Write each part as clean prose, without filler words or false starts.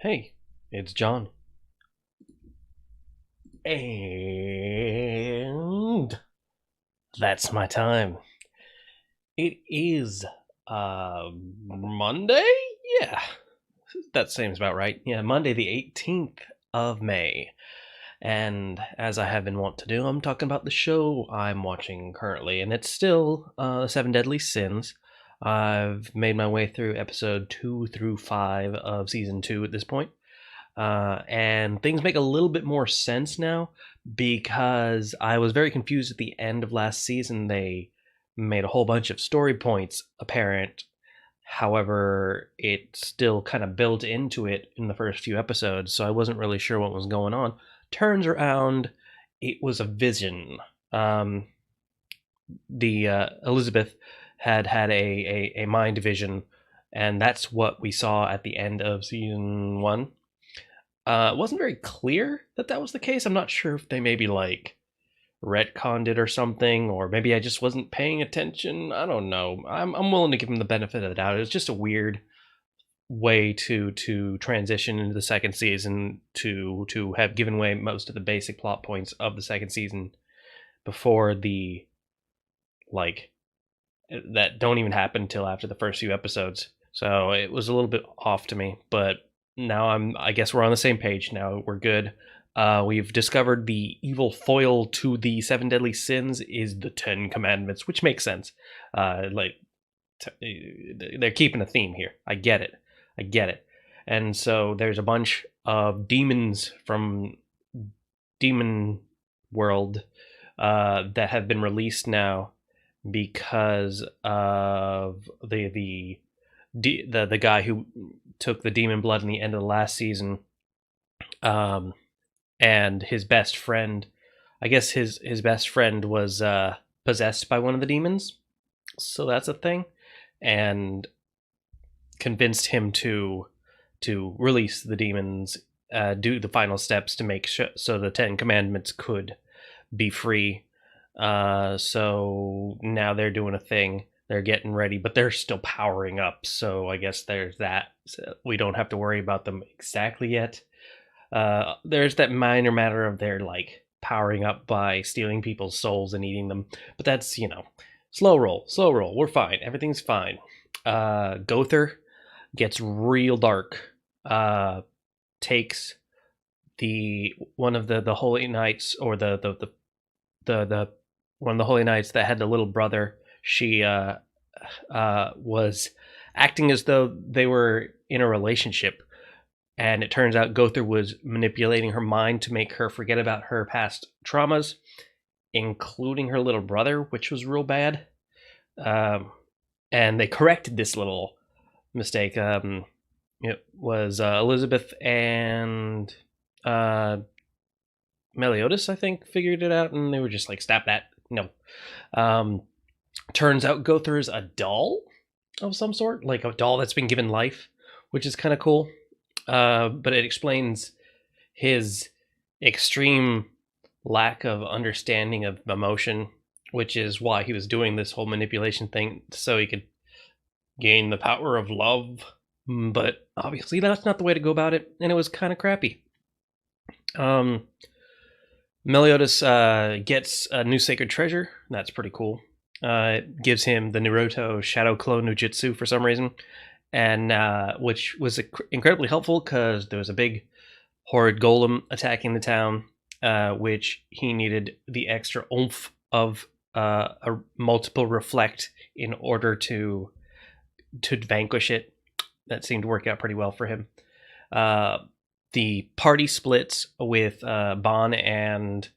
Hey, it's John. And that's my time. It is Monday? Yeah. That seems about right. Yeah, Monday the 18th of May. And as I have been wont to do, I'm talking about the show I'm watching currently, and it's still Seven Deadly Sins. I've made my way through episode 2 through 5 of season 2 at this point. And things make a little bit more sense now because I was very confused at the end of last season. They made a whole bunch of story points apparent. However, it still kind of built into it in the first few episodes, so I wasn't really sure what was going on. Turns around, it was a vision. The Elizabeth had a mind vision, and that's what we saw at the end of season 1. It wasn't very clear that that was the case. I'm not sure if they maybe like retconned it or something, or maybe I just wasn't paying attention. I don't know. I'm willing to give them the benefit of the doubt. It was just a weird way to transition into the second season to have given away most of the basic plot points of the second season before the like that don't even happen until after the first few episodes. So it was a little bit off to me, but now I guess we're on the same page now. We're good. We've discovered the evil foil to the seven deadly sins is the Ten Commandments, which makes sense. They're keeping a theme here. I get it. And so there's a bunch of demons from Demon World that have been released now because of the guy who took the demon blood in the end of the last season, and his best friend. I guess his best friend was possessed by one of the demons, so that's a thing, and convinced him to release the demons, do the final steps to make sure so the Ten Commandments could be free. So now they're doing a thing. They're getting ready, but they're still powering up. So I guess there's that. So we don't have to worry about them exactly yet. There's that minor matter of their like powering up by stealing people's souls and eating them, but that's slow roll. We're fine. Everything's fine. Gother gets real dark. Takes the one of the holy knights, or the one of the holy knights that had the little brother. She was acting as though they were in a relationship, and it turns out Gother was manipulating her mind to make her forget about her past traumas, including her little brother, which was real bad. And they corrected this little mistake. It was Elizabeth and Meliodas, I think, figured it out, and they were just like, "Stop that!" No. Turns out Gother is a doll of some sort, like a doll that's been given life, which is kind of cool. But it explains his extreme lack of understanding of emotion, which is why he was doing this whole manipulation thing, so he could gain the power of love. But obviously, that's not the way to go about it, and it was kind of crappy. Meliodas gets a new sacred treasure. That's pretty cool. It gives him the Naruto Shadow Clone Nujutsu for some reason, and which was incredibly helpful because there was a big horrid golem attacking the town, which he needed the extra oomph of a multiple reflect in order to vanquish it. That seemed to work out pretty well for him. The party splits with Bon and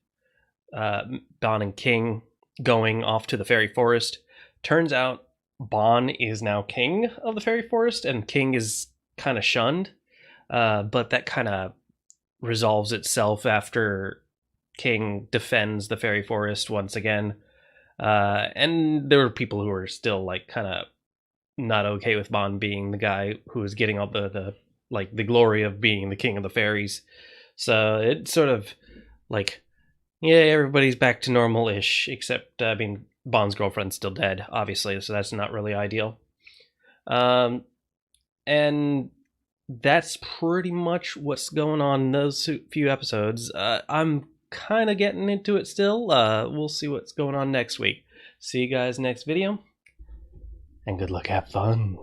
King going off to the fairy forest. Turns out Bon is now king of the fairy forest, and King is kind of shunned. But that kind of resolves itself after King defends the fairy forest once again. And there were people who were still like kind of not okay with Bon being the guy who was getting all the glory of being the king of the fairies. So it's sort of like, yeah, everybody's back to normal-ish, except Bon's girlfriend's still dead, obviously, so that's not really ideal. And that's pretty much what's going on in those few episodes. I'm kind of getting into it still. We'll see what's going on next week. See you guys next video, and good luck, have fun.